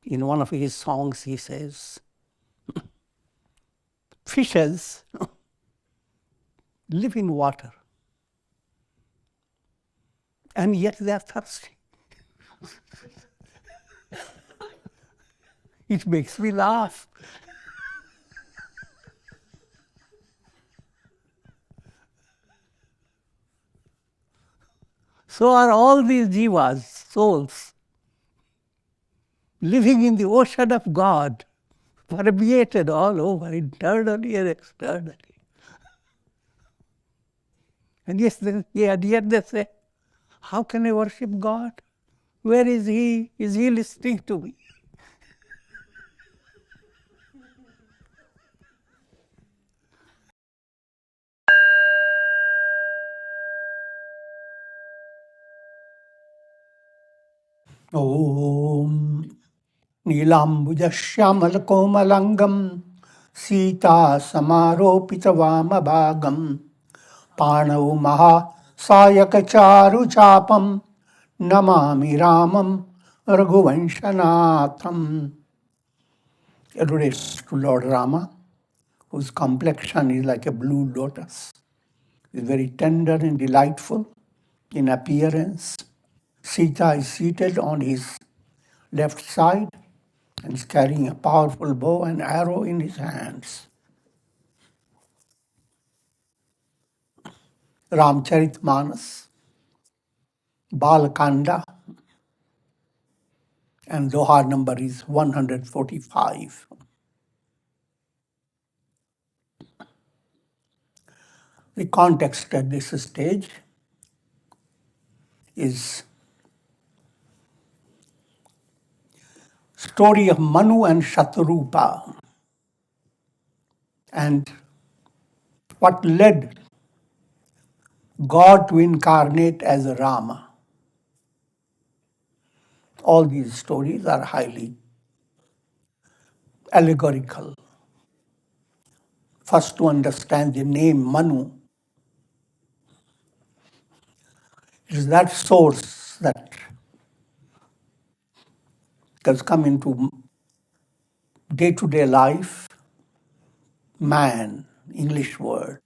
In one of his songs, he says, fishes live in water, and yet they are thirsty. It makes me laugh. So are all these jivas, souls, living in the ocean of God, permeated all over, internally and externally. And yes, yet they say, how can I worship God? Where is He? Is He listening to me? Om Nilambuja Shyamal Komalangam Sita Samaropita Vamabhagam Panav Maha Sayakacharu Chapam Namami Ramam Raghuvanshanatham. Address to Lord Rama, whose complexion is like a blue lotus. He is very tender and delightful in appearance. Sita is seated on his left side and is carrying a powerful bow and arrow in his hands. Ramcharitmanas, Balakanda, and Doha number is 145. The context at this stage is story of Manu and Shaturupa and what led God to incarnate as Rama. All these stories are highly allegorical. First, to understand the name Manu, it is that source that has come into day-to-day life. Man, English word,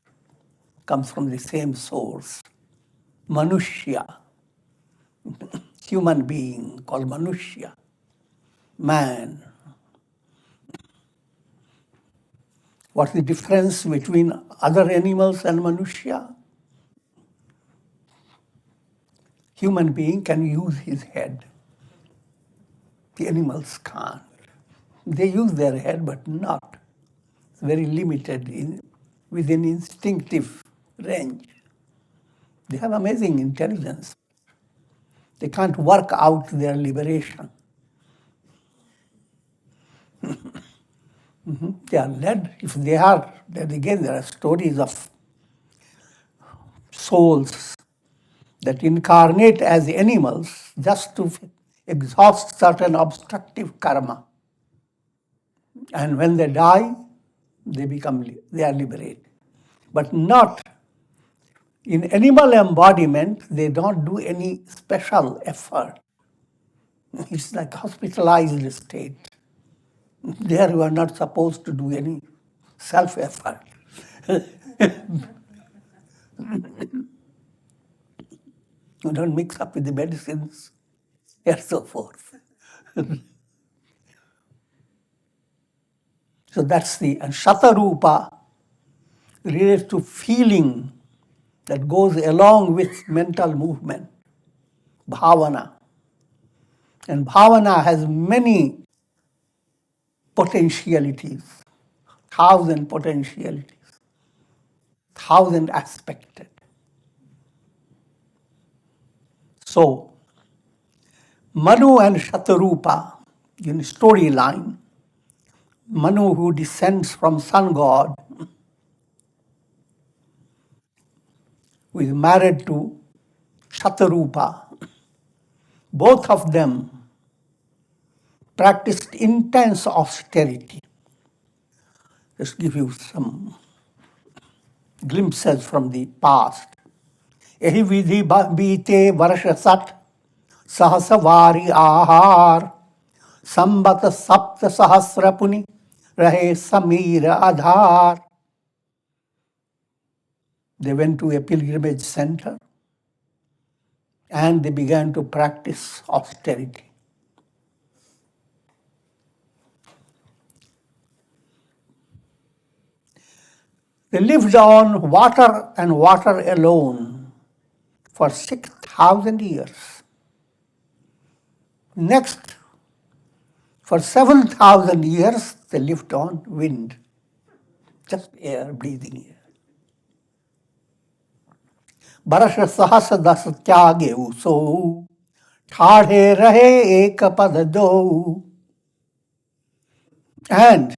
comes from the same source. Manushya, human being called Manushya, man. What's the difference between other animals and Manushya? Human being can use his head. The animals can't. They use their head, but not. It's very limited within instinctive range. They have amazing intelligence. They can't work out their liberation. They are led, if they are, then again there are stories of souls that incarnate as animals just to exhaust certain obstructive karma. And when they die, they are liberated. But not in animal embodiment, they don't do any special effort. It's like hospitalized state. There you are not supposed to do any self-effort. You don't mix up with the medicines and so forth. So that's and Shatarupa relates to feeling that goes along with mental movement, bhavana. And bhavana has many potentialities, 1,000 potentialities, 1,000 aspected. So, Manu and Shaturupa, in storyline, Manu, who descends from sun god, who is married to Shaturupa, both of them practiced intense austerity. Just give you some glimpses from the past. Ehi vidhi bite varsha sat sahasa vari ahar संबत सप्त सहस्र पुनि rahe samira adhar. They went to a pilgrimage center and they began to practice austerity. They lived on water and water alone for 6,000 years. Next, for 7,000 years, they lived on wind, just air, breathing air. बरस सहस दस त्यागे सो ठाढ़े रहे एक पद दो. And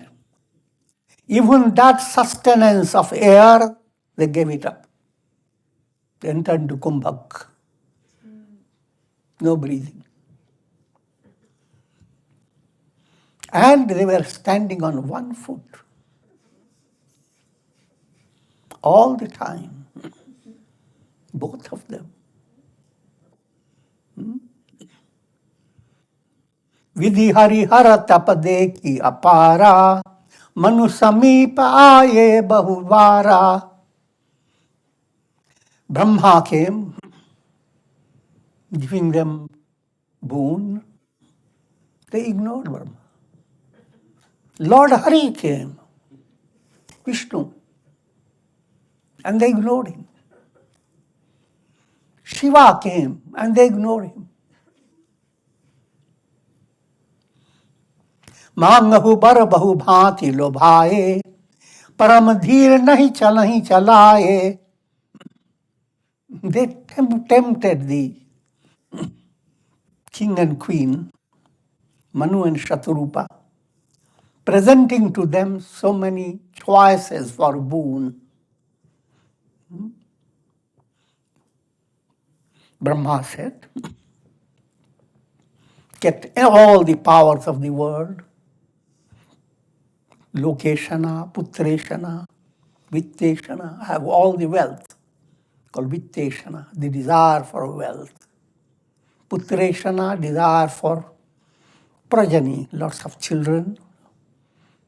even that sustenance of air, they gave it up. They entered into kumbhak. No breathing. And they were standing on one foot all the time, both of them. Vidhi hari hara tapade ki apara, manu samipa aaye bahuvara. Brahma came, giving them boon. They ignored Brahma. Lord Hari came, Vishnu, and they ignored him. Shiva came, and they ignored him. मांगहु बर बहु भांति लोभाए, परम धीर नहीं चलाए. They tempted the king and queen, Manu and Shaturupa, presenting to them so many choices for boon. Brahma said, get all the powers of the world, Lokeshana, Putreshana, Vitteshana, have all the wealth, called Vitteshana, the desire for wealth. Putreshana, desire for progeny, lots of children,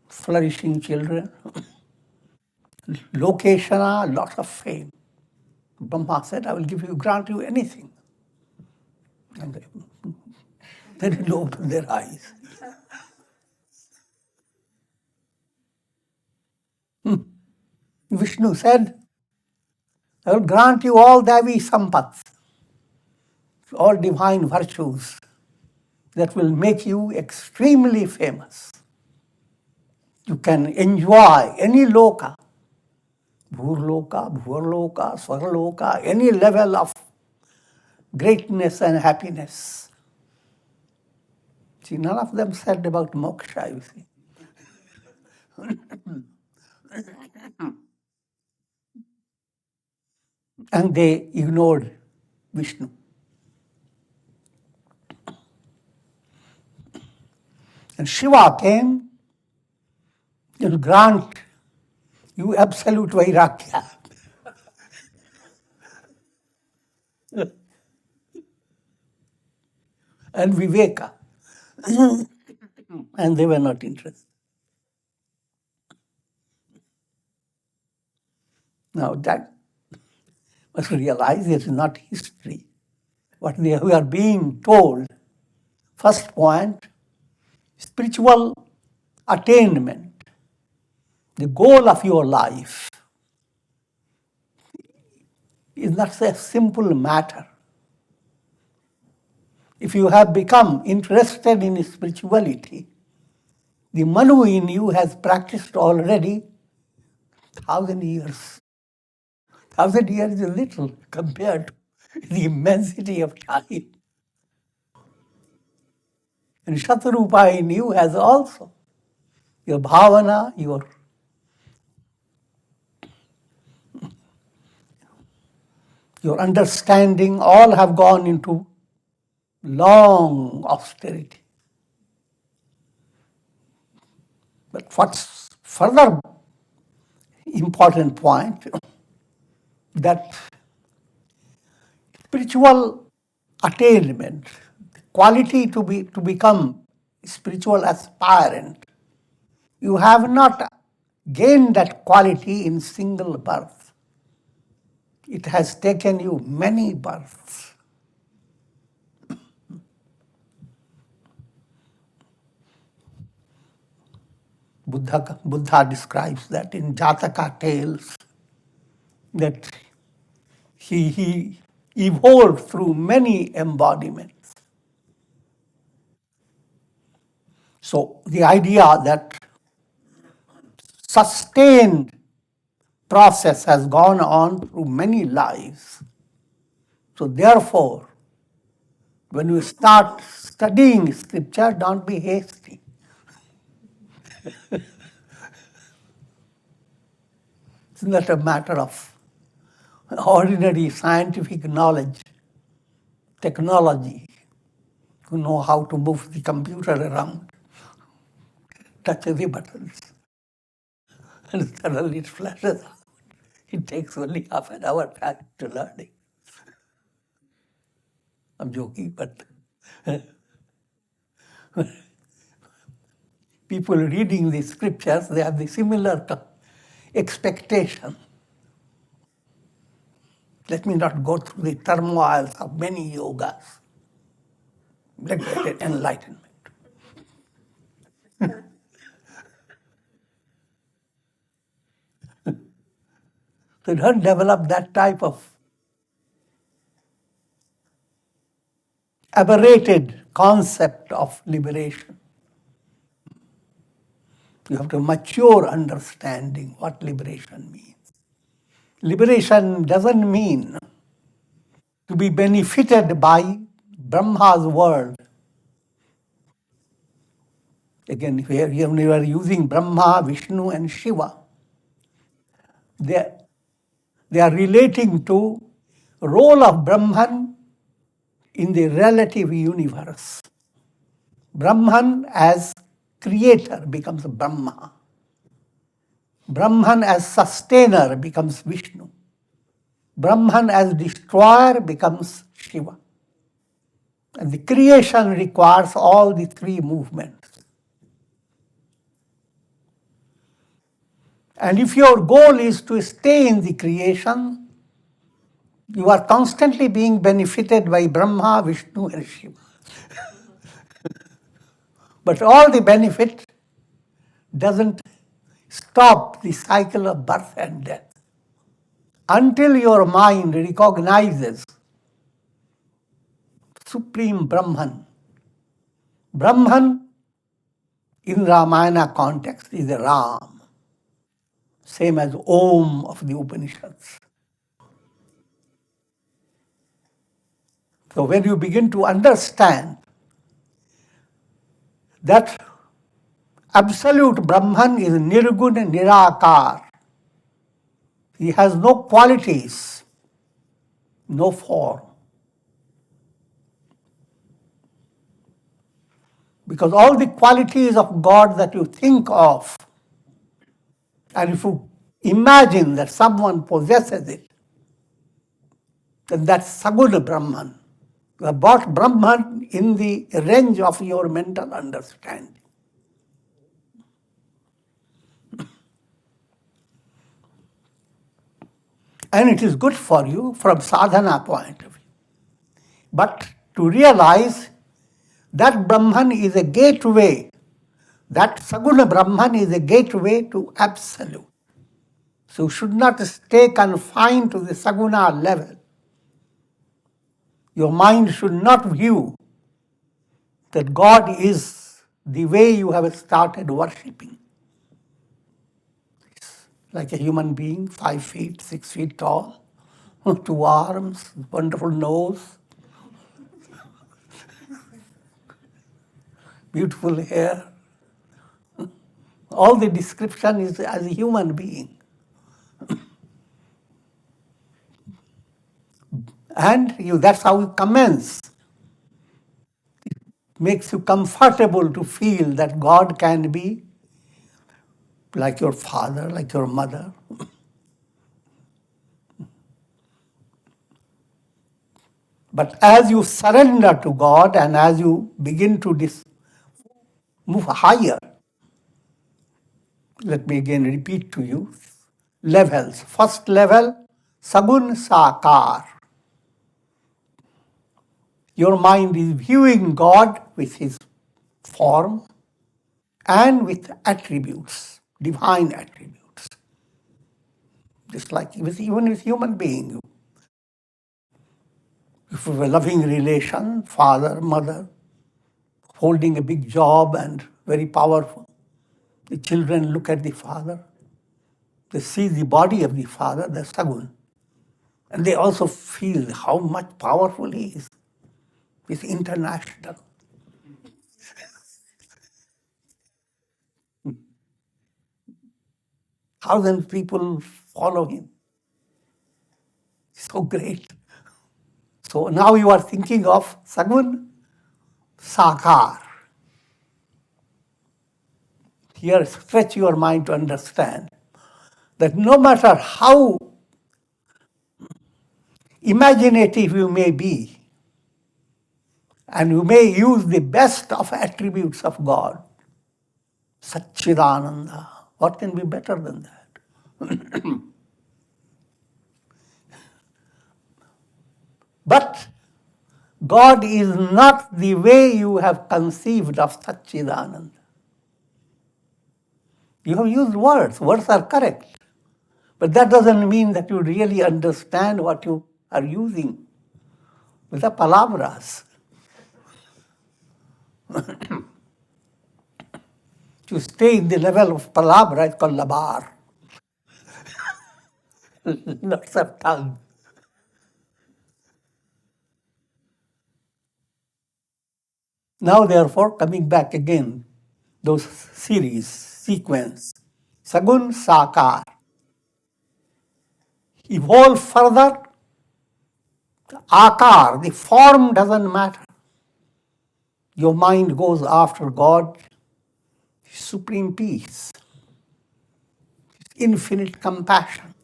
flourishing children. Lokeshana, lots of fame. Brahma said, I will grant you anything. And they didn't open their eyes. Vishnu said, I will grant you all Devi Sampats, all divine virtues that will make you extremely famous. You can enjoy any loka, bhurloka, swarloka, any level of greatness and happiness. See, none of them said about moksha, you see. And they ignored Vishnu. And Shiva came to grant you absolute vairagya. And viveka. And they were not interested. Now that must realize it is not history. What we are being told, first point, spiritual attainment, the goal of your life, is not a simple matter. If you have become interested in spirituality, the Manu in you has practiced already 1,000 years. 1,000 years is little compared to the immensity of time. And Shaturupa in you has also. Your bhavana, your understanding, all have gone into long austerity. But what's further important point, that spiritual attainment, quality to become spiritual aspirant, you have not gained that quality in single birth. It has taken you many births. Buddha describes that in Jataka tales, that he evolved through many embodiments. So the idea that sustained process has gone on through many lives. So therefore, when you start studying scripture, don't be hasty. It's not a matter of ordinary scientific knowledge, technology, to know how to move the computer around, touch the buttons, and suddenly it flashes out. It takes only half an hour time to learning. I'm joking, but people reading the scriptures, they have the similar expectation. Let me not go through the turmoils of many yogas. Let's get enlightenment. So don't develop that type of aberrated concept of liberation. You have to mature understanding what liberation means. Liberation doesn't mean to be benefited by Brahma's world. Again, here we are using Brahma, Vishnu, and Shiva. They are relating to role of Brahman in the relative universe. Brahman as creator becomes Brahma. Brahman as sustainer becomes Vishnu. Brahman as destroyer becomes Shiva. And the creation requires all the three movements. And if your goal is to stay in the creation, you are constantly being benefited by Brahma, Vishnu, and Shiva. But all the benefit doesn't stop the cycle of birth and death. Until your mind recognizes Supreme Brahman. Brahman in Ramayana context is a Ram, same as Om of the Upanishads. So when you begin to understand that absolute Brahman is Nirguna Nirakar, he has no qualities, no form. Because all the qualities of God that you think of, and if you imagine that someone possesses it, then that's Saguna Brahman. You have brought Brahman in the range of your mental understanding. And it is good for you from sadhana point of view. But to realize that Brahman is a gateway, that Saguna Brahman is a gateway to absolute. So you should not stay confined to the Saguna level. Your mind should not view that God is the way you have started worshipping. It's like a human being, 5 feet, 6 feet tall, 2 arms, wonderful nose, beautiful hair. All the description is as a human being. And that's how you commence. It makes you comfortable to feel that God can be like your father, like your mother. But as you surrender to God and as you begin to move higher. Let me again repeat to you. Levels. First level, sagun sakar. Your mind is viewing God with his form and with attributes, divine attributes. Just like even with human being. If you have a loving relation, father, mother, holding a big job and very powerful, the children look at the father, they see the body of the father, the sagun, and they also feel how much powerful he is. He's international. Thousand people follow him. So great. So now you are thinking of sagun sakar. Here, stretch your mind to understand that no matter how imaginative you may be, and you may use the best of attributes of God, Satchidananda, what can be better than that? But God is not the way you have conceived of Satchidananda. You have used words are correct, but that doesn't mean that you really understand what you are using with the palabras. To stay in the level of palabra, it's called labar. Lots of tongue. Now, therefore, coming back again, those series, sequence, sagun, sakar. Evolve further, akar, the form doesn't matter. Your mind goes after God, supreme peace, infinite compassion,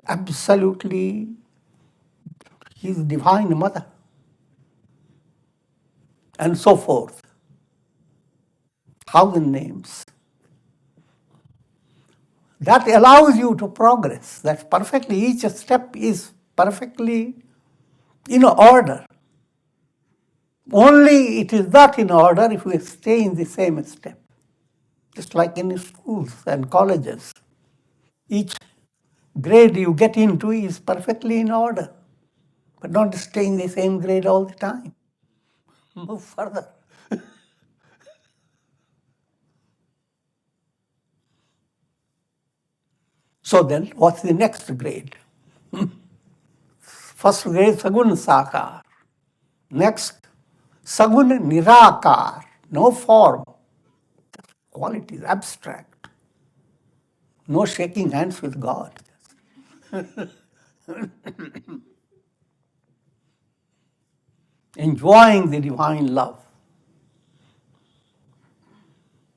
absolutely his divine mother, and so forth. 1,000 names. That allows you to progress. That's perfectly, each step is perfectly in order. Only it is not in order if we stay in the same step. Just like in schools and colleges. Each grade you get into is perfectly in order. But don't stay in the same grade all the time. Move further. So then, what's the next grade? First grade, sagun sakar. Next, sagun nirakar. No form. Qualities, abstract. No shaking hands with God. Enjoying the divine love.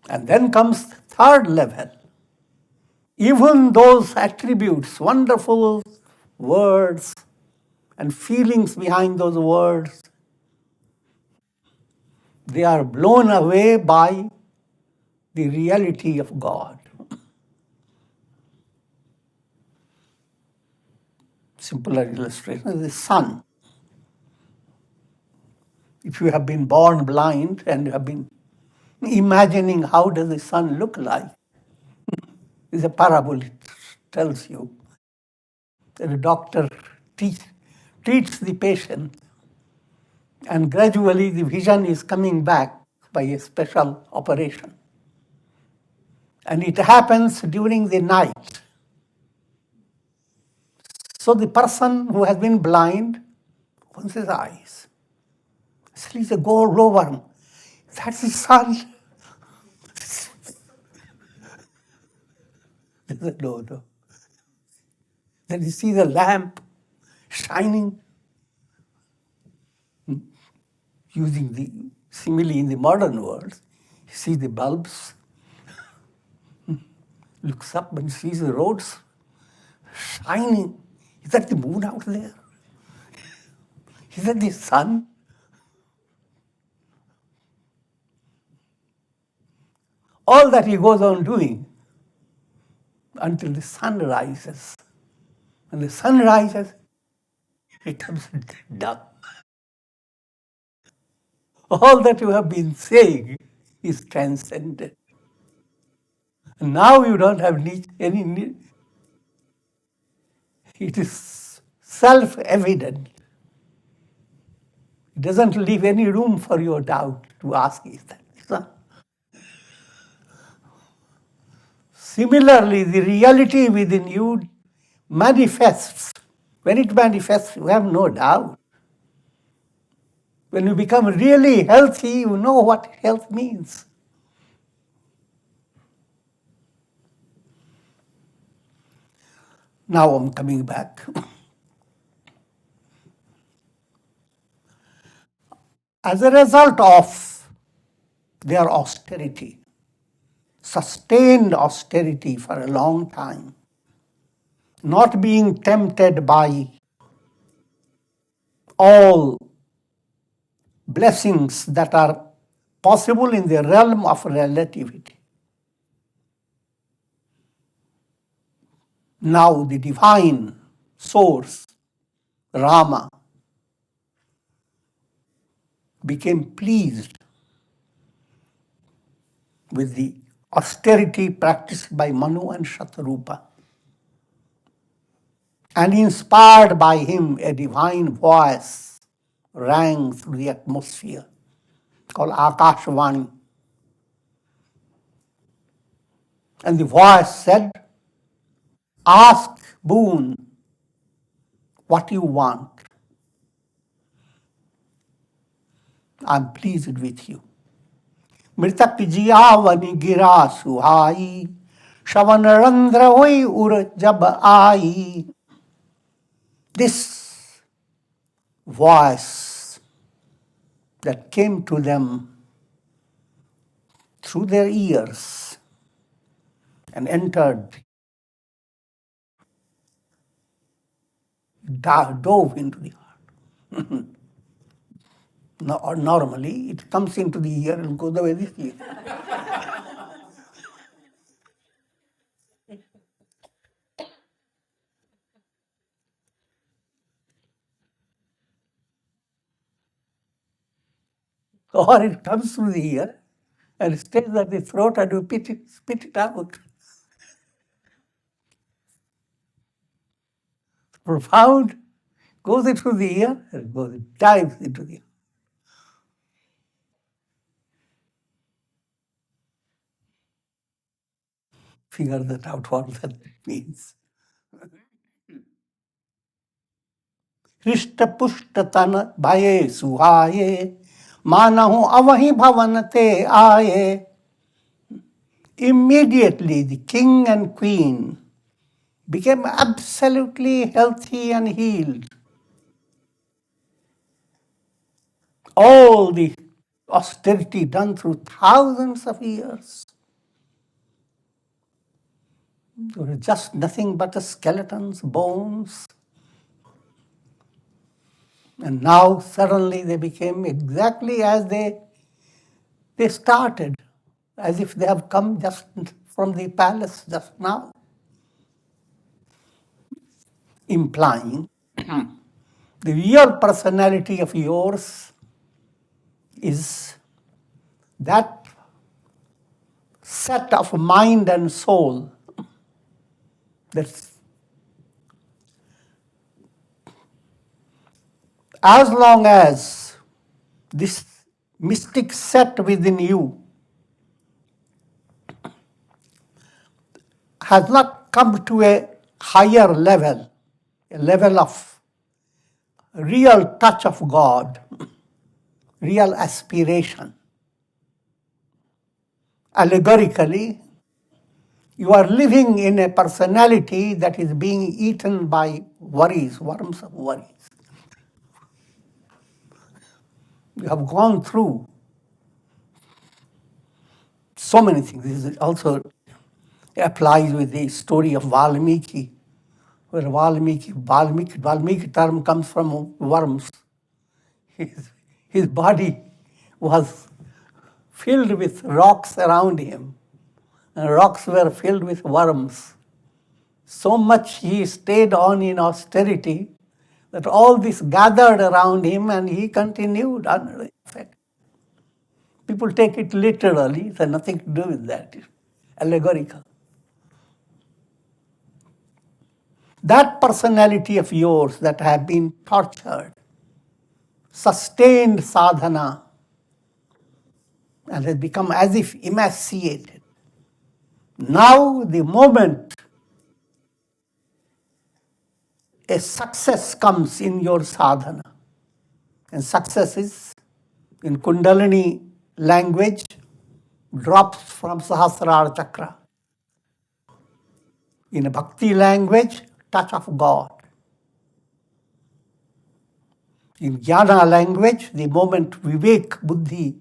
And then comes the third level. Even those attributes, wonderful words and feelings behind those words, they are blown away by the reality of God. Simpler illustration, the sun. If you have been born blind and you have been imagining how does the sun look like, it's a parable, it tells you that a doctor treats the patient and gradually the vision is coming back by a special operation. And it happens during the night. So the person who has been blind opens his eyes. Sees a gold over. That's the sun. He said, no, no. Then he sees a lamp shining, using the simile in the modern world. He sees the bulbs, looks up and sees the roads shining. Is that the moon out there? Is that the sun? All that he goes on doing until the sun rises. When the sun rises, he becomes dark. All that you have been saying is transcended. Now you don't have any need. It is self-evident. It doesn't leave any room for your doubt to ask, is that so? Similarly, the reality within you manifests. When it manifests, you have no doubt. When you become really healthy, you know what health means. Now I'm coming back. As a result of their austerity, sustained austerity for a long time, not being tempted by all blessings that are possible in the realm of relativity. Now the divine source, Rama, became pleased with the austerity practiced by Manu and Shaturupa. And inspired by him, a divine voice rang through the atmosphere called Akashvani. And the voice said, ask boon what you want. I'm pleased with you. मृतक जियावनि गिरा सुहाई शवन रंध्र होई उर जब आई. This voice that came to them through their ears and entered, dove into the heart. Normally, it comes into the ear and goes away this ear. Or it comes through the ear and stays at the throat and you spit it out. Profound, goes into the ear and dives into the ear. Figure that out, what that means. हृष्ट पुष्ट तन भये सुहाये मानहु अवहि भवन ते आये. Immediately the king and queen became absolutely healthy and healed. All the austerity done through thousands of years, they were just nothing but skeletons, bones. And now suddenly they became exactly as they started, as if they have come just from the palace just now. Implying the real personality of yours is that set of mind and soul that's as long as this mystic set within you has not come to a higher level, a level of real touch of God, real aspiration. Allegorically, you are living in a personality that is being eaten by worries, worms of worries. You have gone through so many things. This also applies with the story of Valmiki, where Valmiki term comes from worms. His body was filled with rocks around him. and rocks were filled with worms. So much he stayed on in austerity that all this gathered around him and he continued unaffected. People take it literally, it has nothing to do with that. It's allegorical. That personality of yours that have been tortured, sustained sadhana, and has become as if emaciated. Now the moment a success comes in your sadhana, and success is, in Kundalini language, drops from Sahasrara Chakra. In a Bhakti language, touch of God. In Jnana language, the moment Vivek Buddhi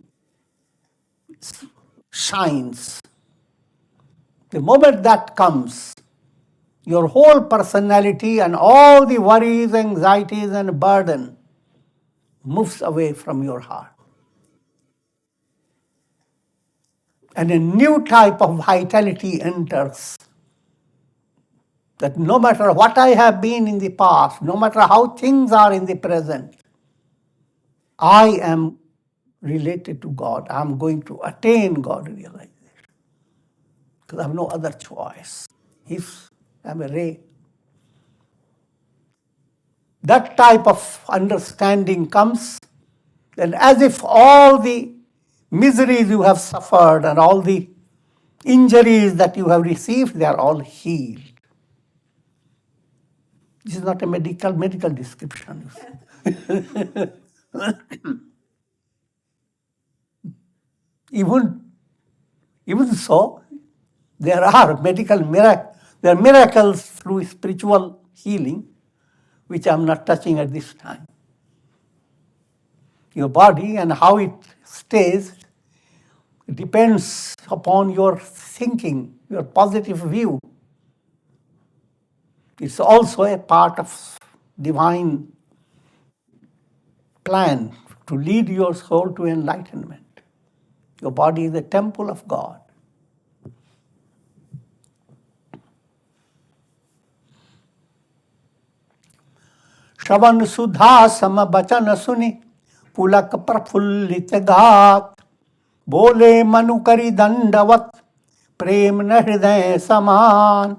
shines, the moment that comes, your whole personality and all the worries, anxieties, and burden moves away from your heart. And a new type of vitality enters. That no matter what I have been in the past, no matter how things are in the present, I am related to God. I am going to attain God realization. Because I have no other choice. If I am a ray. That type of understanding comes, then as if all the miseries you have suffered and all the injuries that you have received, they are all healed. This is not a medical description. Even so, there are miracles through spiritual healing, which I am not touching at this time. Your body and how it stays depends upon your thinking, your positive view. It's also a part of divine plan to lead your soul to enlightenment. Your body is the temple of God. श्रवण सुधा सम बचन सुनि पुलक प्रफुल्लित गात बोले मनु करि दंडवत प्रेम न हृदय समान.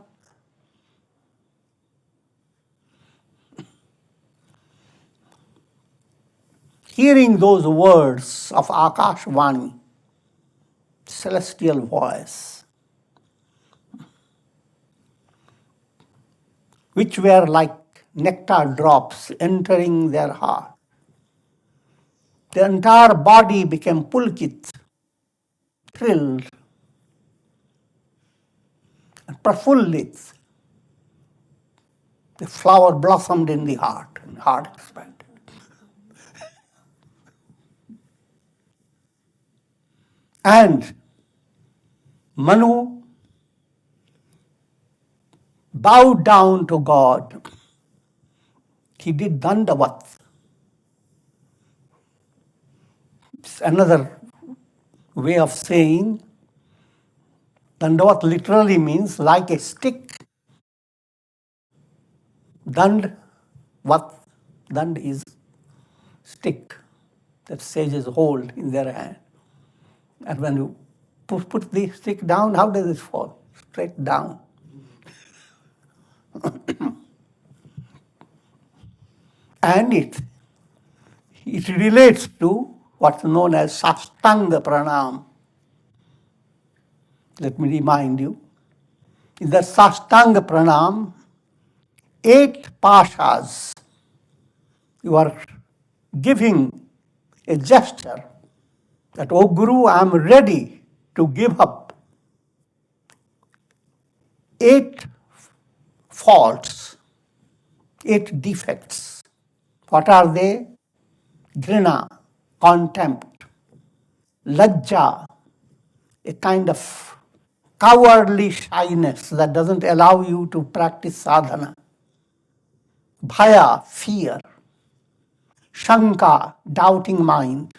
Hearing those words of Akashvani, celestial voice, which were like nectar drops entering their heart, the entire body became pulkit, thrilled, and prafullit. The flower blossomed in the heart, and heart expanded. And Manu bowed down to God. He did dandavat. It's another way of saying dandavat literally means like a stick. Dand is stick that sages hold in their hand. And when you put the stick down, how does it fall? Straight down. And it relates to what's known as Sastanga Pranam. Let me remind you. In the Sastanga Pranam, 8 pashas, you are giving a gesture that, oh Guru, I am ready to give up 8 faults, 8 defects. What are they? Grina, contempt, lajja, a kind of cowardly shyness that doesn't allow you to practice sadhana, bhaya, fear, shanka, doubting mind,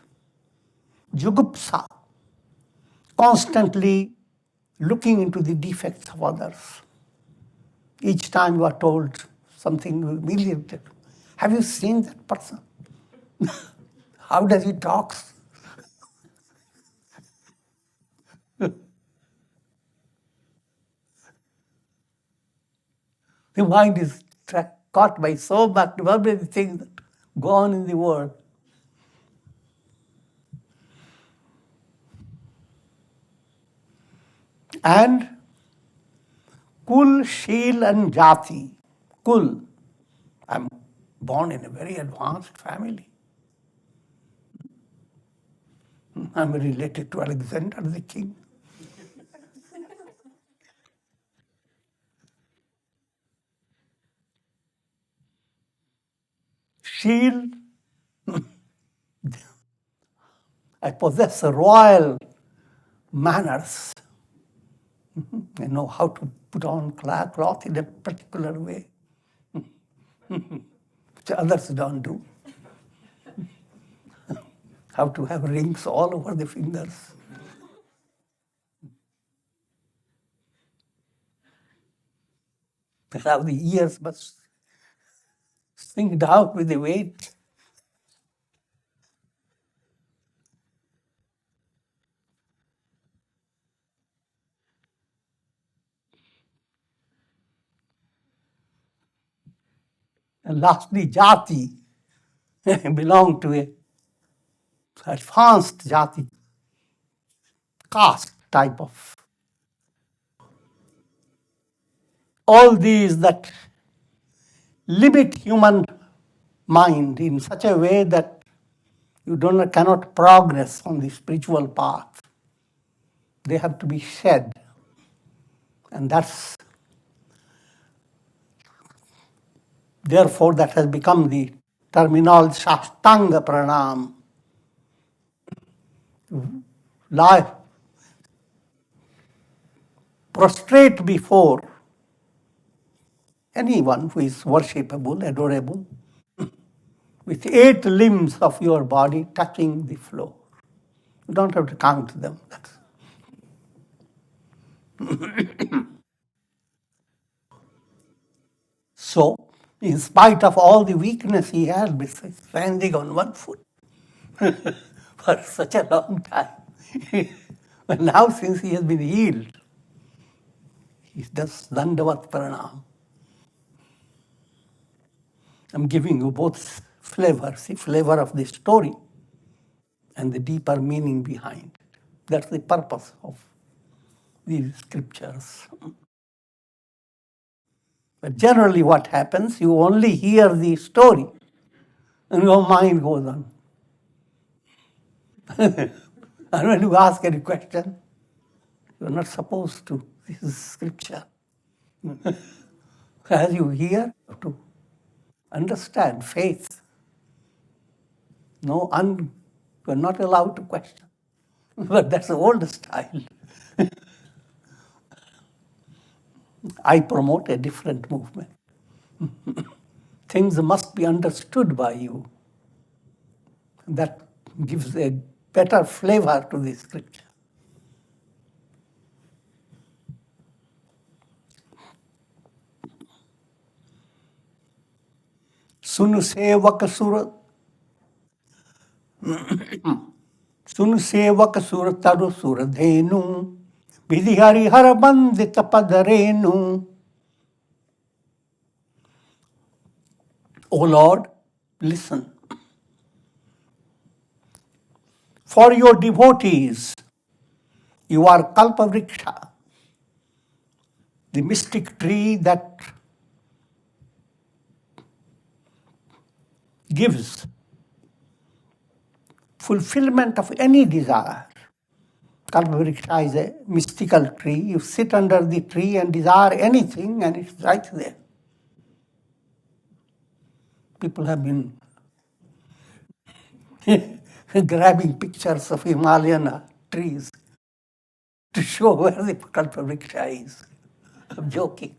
jugupsa, constantly looking into the defects of others. Each time you are told something, you immediately, have you seen that person? How does he talk? The mind is caught by so many things that go on in the world. And kul, sheel and jati. Kul, I'm born in a very advanced family. I'm related to Alexander the king. Sheel, I possess royal manners. I know how to put on cloth in a particular way, which others don't do. How to have rings all over the fingers. How the ears must sink down with the weight. And lastly, jati, belong to a advanced jati, caste type of. All these that limit human mind in such a way that you cannot progress on the spiritual path. They have to be shed. And therefore that has become the terminology Shastanga Pranam. Lie, prostrate before anyone who is worshipable, adorable, with 8 limbs of your body touching the floor. You don't have to count them. So, in spite of all the weakness he had, besides standing on one foot for such a long time, but now since he has been healed, he does Dandavat Pranam. I'm giving you both flavors, the flavor of the story and the deeper meaning behind it. That's the purpose of these scriptures. But generally what happens, you only hear the story and your mind goes on. And when you ask any question, you're not supposed to. This is scripture. As you hear, you have to understand faith. You're not allowed to question. But that's the old style. I promote a different movement. Things must be understood by you. That gives a better flavor to the scripture. Sunu sevak sur taru sur dhenu vidhi hari har bandita padarenu. O Lord, listen. For your devotees, you are Kalpavriksha, the mystic tree that gives fulfillment of any desire. Kalpavriksha is a mystical tree. You sit under the tree and desire anything, and it's right there. People have been grabbing pictures of Himalayan trees to show where the Kalpavriksha is. I'm joking.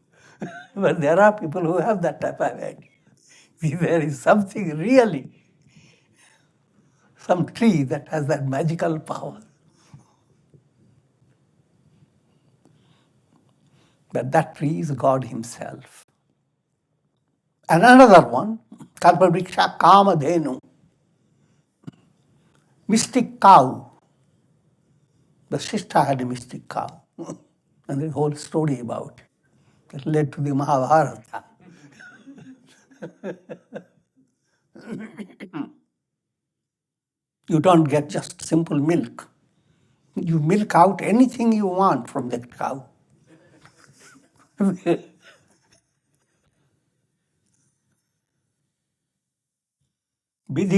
But there are people who have that type of idea. There is something really, some tree that has that magical power. But that tree is God Himself. And another one, Kalpavriksha Kamadhenu, mystic cow. The sister had a mystic cow. And the whole story about it that led to the Mahabharata. You don't get just simple milk. You milk out anything you want from that cow. Vidhi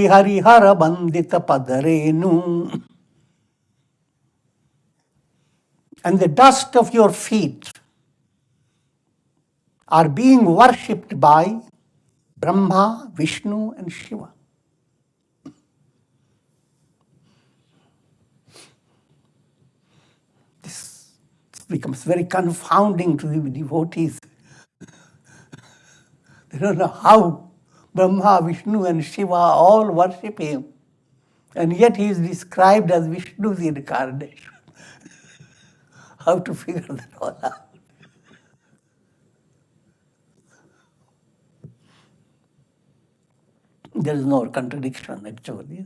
Harihara Bandita Padarenu. And the dust of your feet are being worshipped by Brahma, Vishnu, and Shiva. This becomes very confounding to the devotees. They don't know how Brahma, Vishnu, and Shiva all worship him. And yet he is described as Vishnu's incarnation. How to figure that all out? There is no contradiction actually.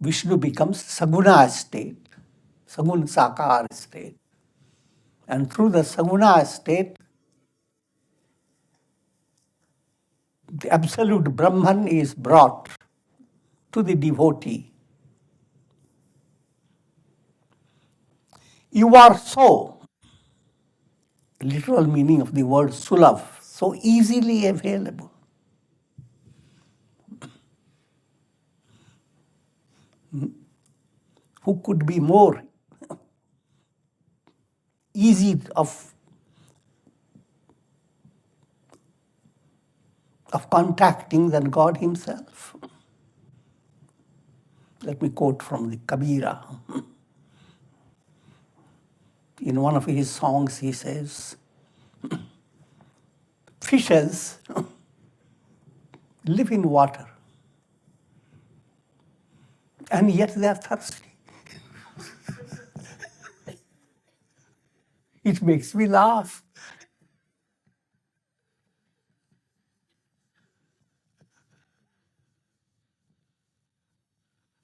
Vishnu becomes Saguna state, Saguna Sakar state. And through the Saguna state, the absolute Brahman is brought to the devotee. You are so, literal meaning of the word Sulabh, so easily available. Who could be more easy of contacting than God Himself? Let me quote from the Kabira. In one of his songs, he says, fishes live in water, and yet they are thirsty. It makes me laugh.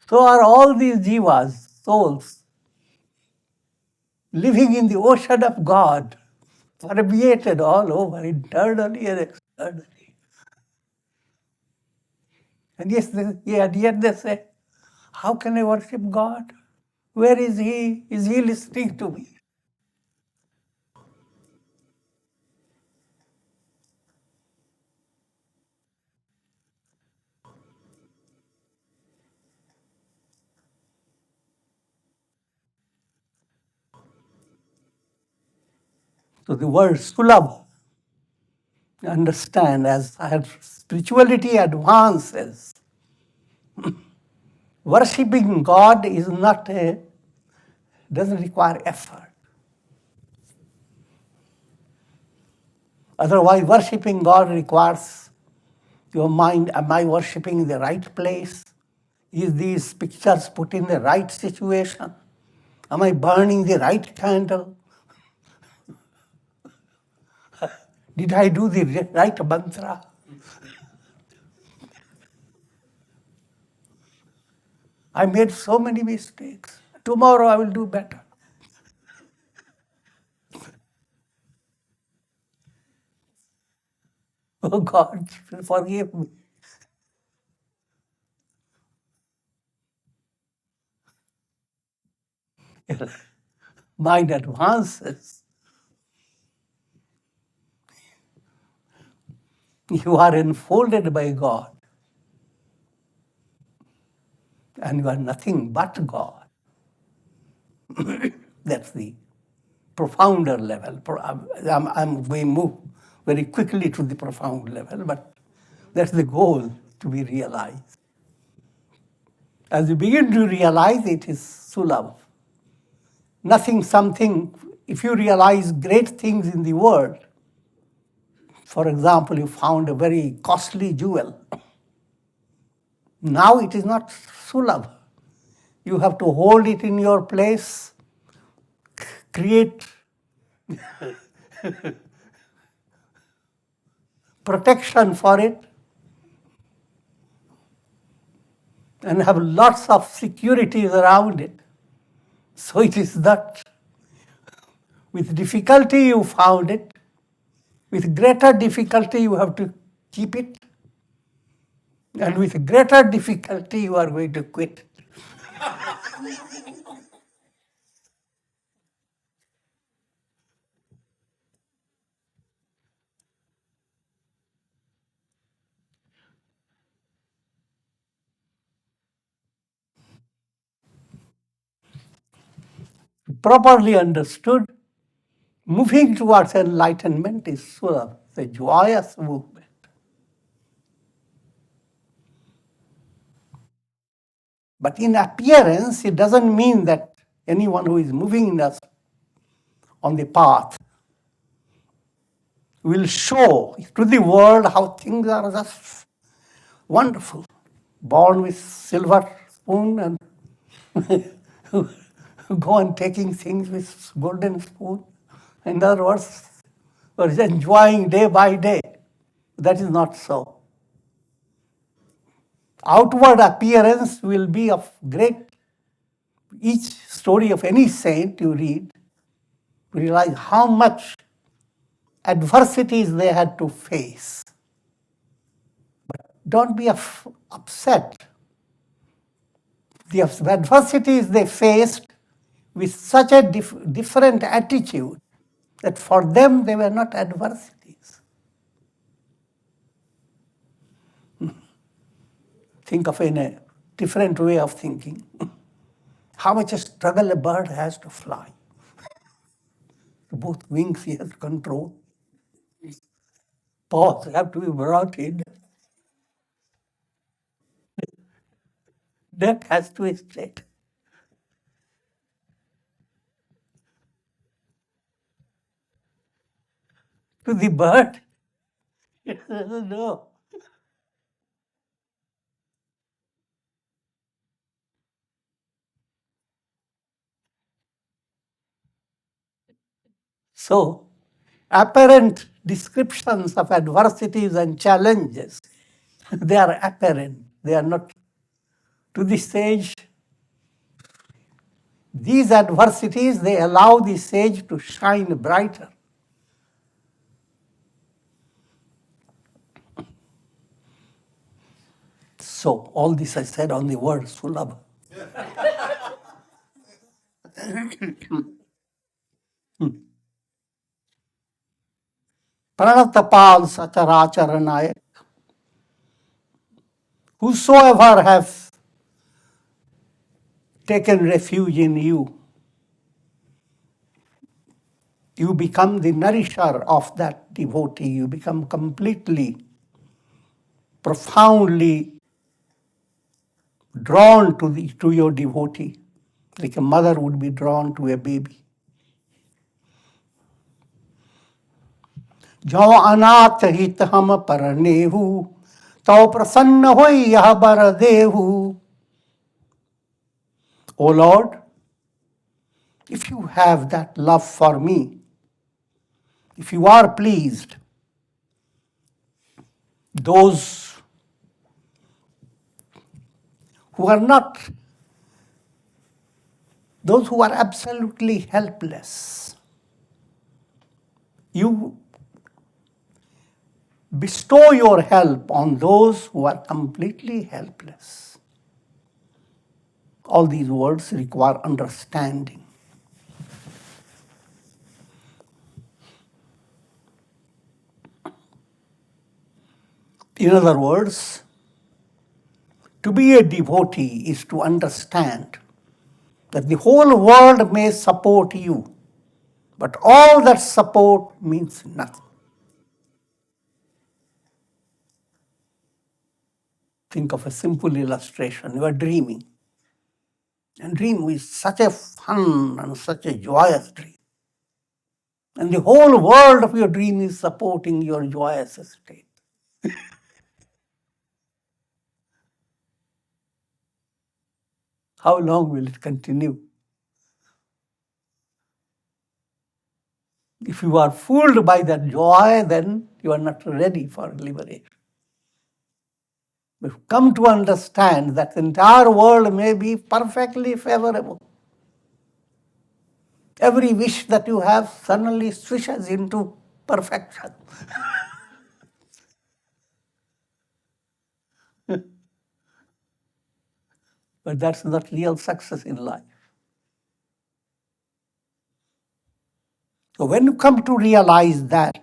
So are all these jivas, souls, living in the ocean of God, permeated all over, internally and externally. And yet they say, how can I worship God? Where is He? Is He listening to me? So the word sulabh, understand, as spirituality advances, worshipping God is doesn't require effort. Otherwise, worshipping God requires your mind, am I worshipping in the right place? Is these pictures put in the right situation? Am I burning the right candle? Did I do the right mantra? I made so many mistakes. Tomorrow I will do better. Oh God, forgive me. Mind advances. You are enfolded by God. And you are nothing but God. That's the profounder level. We move very quickly to the profound level, but that's the goal to be realized. As you begin to realize it is sulabh. Nothing, something, if you realize great things in the world, for example, you found a very costly jewel. Now it is not sulabh. You have to hold it in your place create protection for it, and have lots of securities around it. So it is that with difficulty you found it, with greater difficulty you have to keep it, and with greater difficulty you are going to quit. Properly understood, moving towards enlightenment is sort a joyous movement. But in appearance, it doesn't mean that anyone who is moving in us on the path will show to the world how things are just wonderful. Born with silver spoon and go on taking things with golden spoon. In other words, we're enjoying day by day. That is not so. Outward appearance will be of great. Each story of any saint you read, you realize how much adversities they had to face. But don't be upset. The adversities they faced with such a different attitude that for them they were not adversities. Think of in a different way of thinking. How much a struggle a bird has to fly. Both wings he has to control. Paws have to be brought in. Neck has to be straight. To the bird, it doesn't know. So, apparent descriptions of adversities and challenges, they are apparent. They are not to the sage. These adversities, they allow the sage to shine brighter. So, all this I said on the word sulabha. Pranatapal Sacharacharanayak. Whosoever has taken refuge in you, you become the nourisher of that devotee. You become completely, profoundly drawn to your devotee, like a mother would be drawn to a baby. जो अनाथ हित हम परनेहु तो प्रसन्न होई यह बर देहु. O Lord, if you have that love for me, if you are pleased, those who are not, those who are absolutely helpless, you bestow your help on those who are completely helpless. All these words require understanding. In other words, to be a devotee is to understand that the whole world may support you, but all that support means nothing. Think of a simple illustration. You are dreaming. And dream is such a fun and such a joyous dream. And the whole world of your dream is supporting your joyous state. How long will it continue? If you are fooled by that joy, then you are not ready for liberation. But come to understand that the entire world may be perfectly favorable. Every wish that you have suddenly swishes into perfection. But that's not real success in life. So when you come to realize that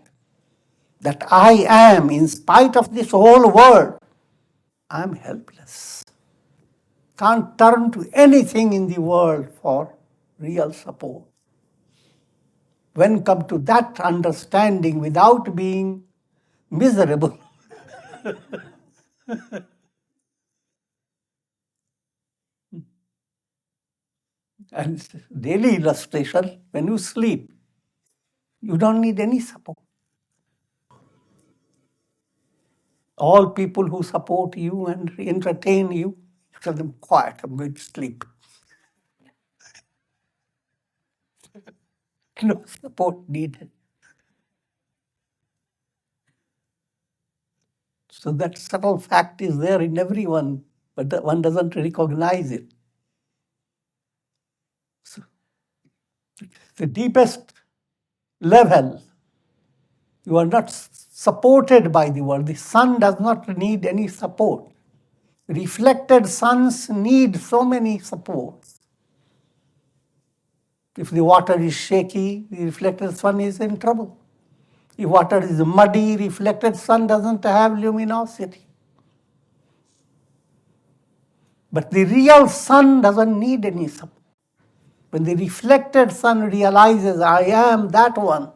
I am, in spite of this whole world, I'm helpless. Can't turn to anything in the world for real support. When come to that understanding without being miserable, and daily illustration, when you sleep, you don't need any support. All people who support you and entertain you, you tell them, quiet, I'm going to sleep. No support needed. So that subtle fact is there in everyone, but one doesn't recognize it. So the deepest level, you are not supported by the world. The sun does not need any support. Reflected suns need so many supports. If the water is shaky, the reflected sun is in trouble. If water is muddy, reflected sun doesn't have luminosity. But the real sun doesn't need any support. When the reflected sun realizes, I am that one,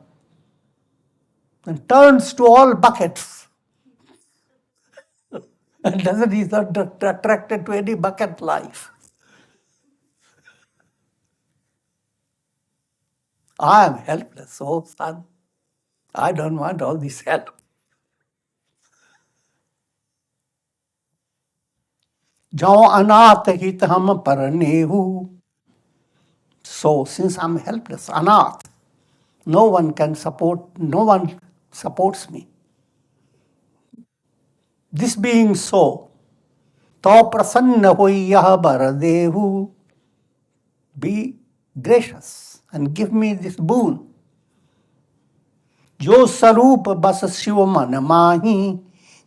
and turns to all buckets, and doesn't is not attracted to any bucket life. I am helpless, oh son. I don't want all this help. Jo अनाथ हित हम परनेहु. So since I'm helpless, anath, no one supports me. This being so, to prasanna hoy yah bar dehu, be gracious and give me this boon. Jo sarup bas shiv man mahi,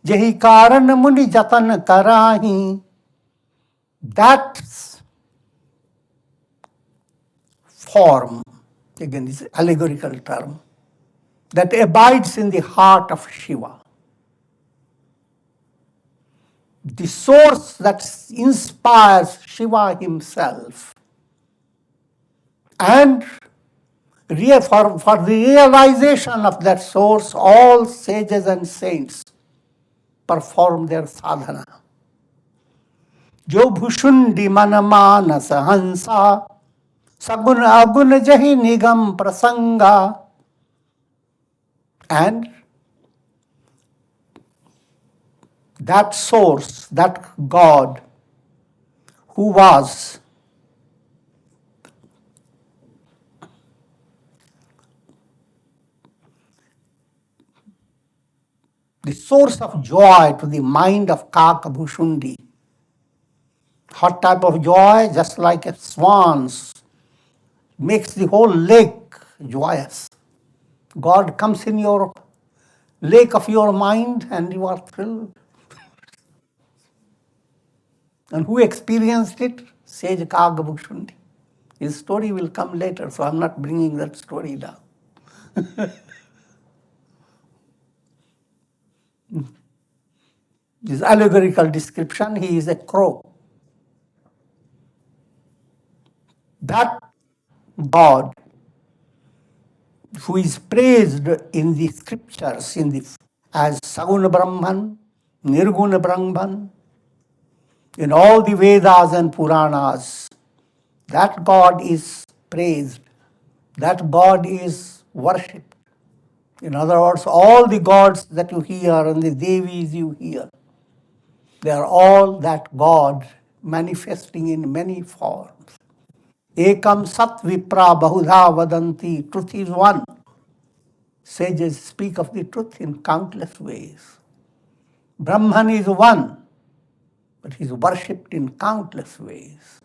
jahi karan muni jatan karahi. That form, again, is an allegorical term, that abides in the heart of Shiva. The source that inspires Shiva himself. And for the realization of that source, all sages and saints perform their sadhana. Jo bhushundi manamas hansa, sagun agun jahi nigam prasanga. And that source, that God, who was the source of joy to the mind of Kaka Bhushundi. What type of joy? Just like a swan's, makes the whole lake joyous. God comes in your lake of your mind and you are thrilled. And who experienced it? Sage Kaka Bhushundi. His story will come later, so I'm not bringing that story down. This allegorical description, he is a crow. That God, who is praised in the scriptures as Saguna Brahman, Nirguna Brahman, in all the Vedas and Puranas, that God is praised, that God is worshipped. In other words, all the gods that you hear and the Devis you hear, they are all that God manifesting in many forms. Ekam sat vipra bahudha vadanti, truth is one. Sages speak of the truth in countless ways. Brahman is one, but he is worshipped in countless ways.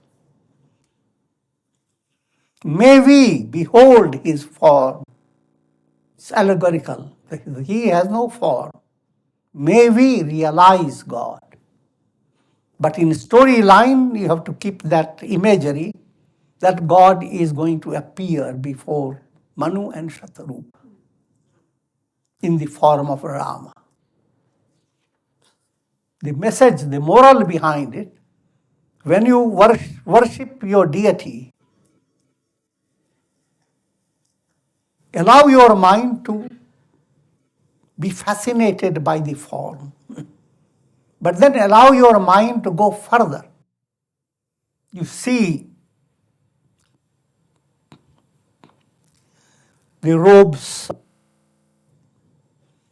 May we behold his form. It's allegorical. He has no form. May we realize God. But in storyline, you have to keep that imagery that God is going to appear before Manu and Shaturupa in the form of Rama. The message, the moral behind it, when you worship your deity, allow your mind to be fascinated by the form. But then allow your mind to go further. You see the robes,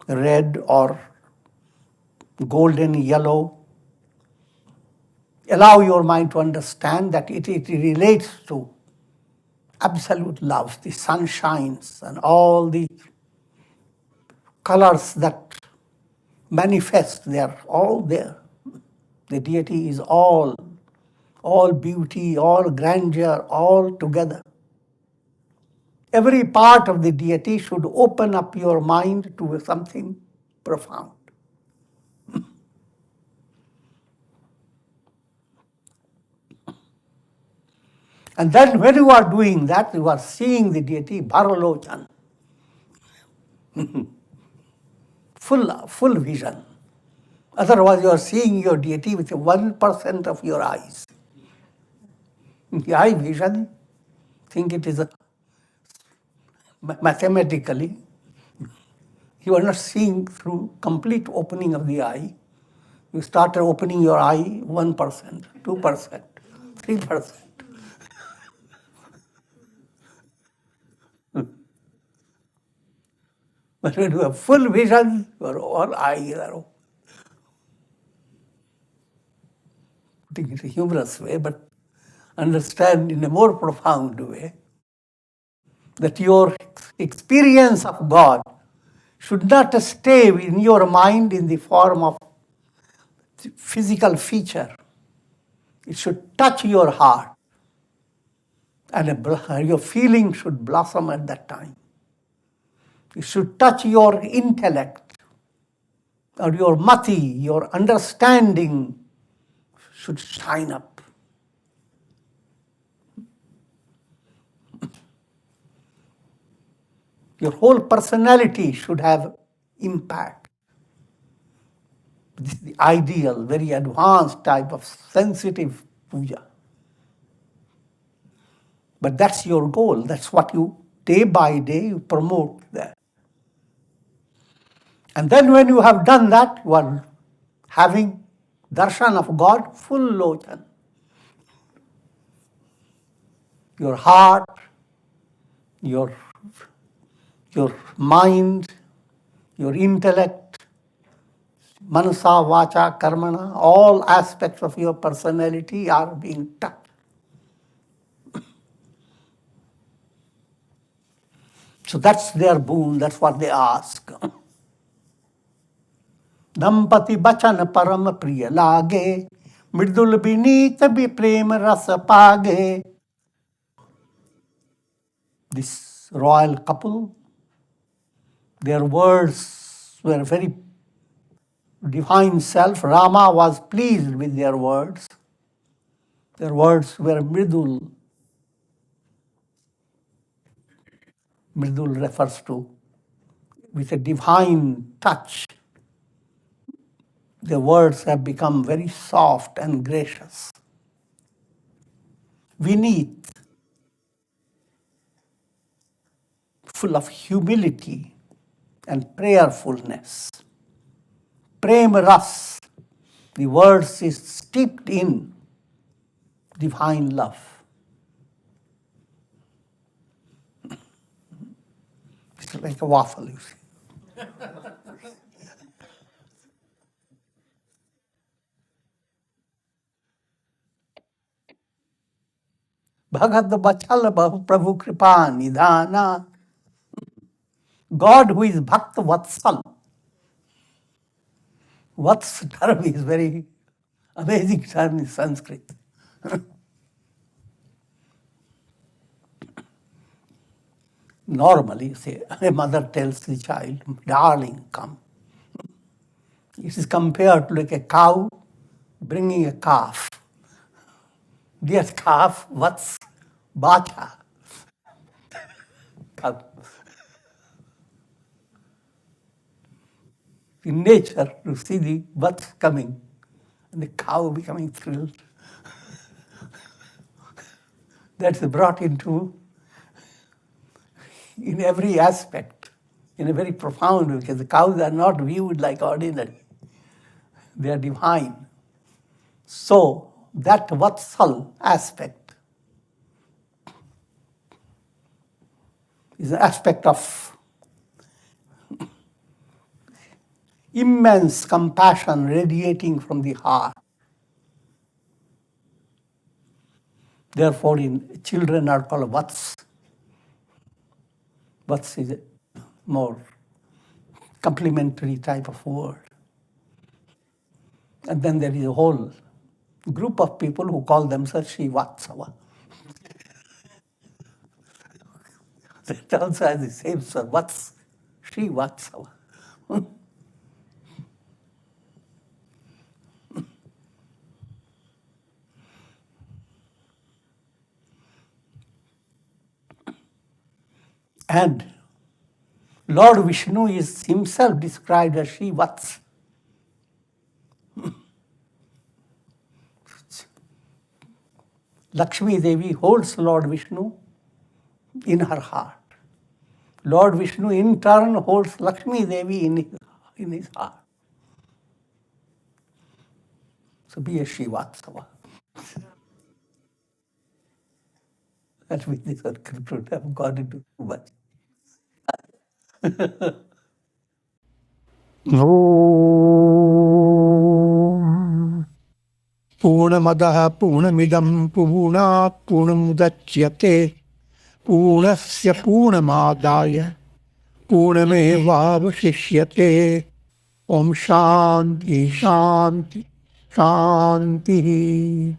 red or golden yellow. Allow your mind to understand that it relates to absolute love. The sun shines and all the colors that manifest, they are all there. The deity is all beauty, all grandeur, all together. Every part of the deity should open up your mind to something profound. And then when you are doing that, you are seeing the deity Bharalochan. Full vision. Otherwise, you are seeing your deity with 1% of your eyes. The eye vision, think it is mathematically, you are not seeing through complete opening of the eye. You started opening your eye 1%, 2%, 3%. But when you have full vision, your all eyes are open. Putting it in a humorous way, but understand in a more profound way that your experience of God should not stay in your mind in the form of physical feature. It should touch your heart. And your feeling should blossom at that time. It should touch your intellect, or your mati, your understanding should shine up. Your whole personality should have impact. This is the ideal, very advanced type of sensitive puja. But that's your goal. That's what you, day by day, you promote that. And then when you have done that, you are having darshan of God, full lochan. Your heart, your mind, your intellect, manasa, vacha, karmana, all aspects of your personality are being touched. So that's their boon, that's what they ask. Dampati bachan param priya lage, mridul binit bhi prem rasa page. This royal couple, their words were very divine self. Rama was pleased with their words. Their words were mridul. Mridul refers to with a divine touch. The words have become very soft and gracious. Vineet, full of humility and prayerfulness. Prem ras, the words is steeped in divine love. It's like a waffle, you see. Bhagat bachal bahu prabhu kripa nidhana. God who is Bhakta Vatsal. Vats term is very amazing term in Sanskrit. Normally, say, a mother tells the child, darling, come. It is compared to like a cow bringing a calf. Dear calf, what's bacha? Come. In nature, to see the what's coming and the cow becoming thrilled. That's brought into in every aspect, in a very profound way, because the cows are not viewed like ordinary. They are divine. So that Vatsal aspect is an aspect of immense compassion radiating from the heart. Therefore, in children are called Vats. Vats is a more complimentary type of word. And then there is a whole group of people who call themselves Sri Vatsava. That also has the same word, Vats, Sri Vatsava. And Lord Vishnu is himself described as Sri Vats. Lakshmi Devi holds Lord Vishnu in her heart. Lord Vishnu in turn holds Lakshmi Devi in his heart. So be a Sri Vatsava. That means this one could have gone into too much. Om Purnamadaha Purnamidam Purnat Purnamudachyate Purnasya Purnamadaya Purnamevavashishyate Om Shanti Shanti Shanti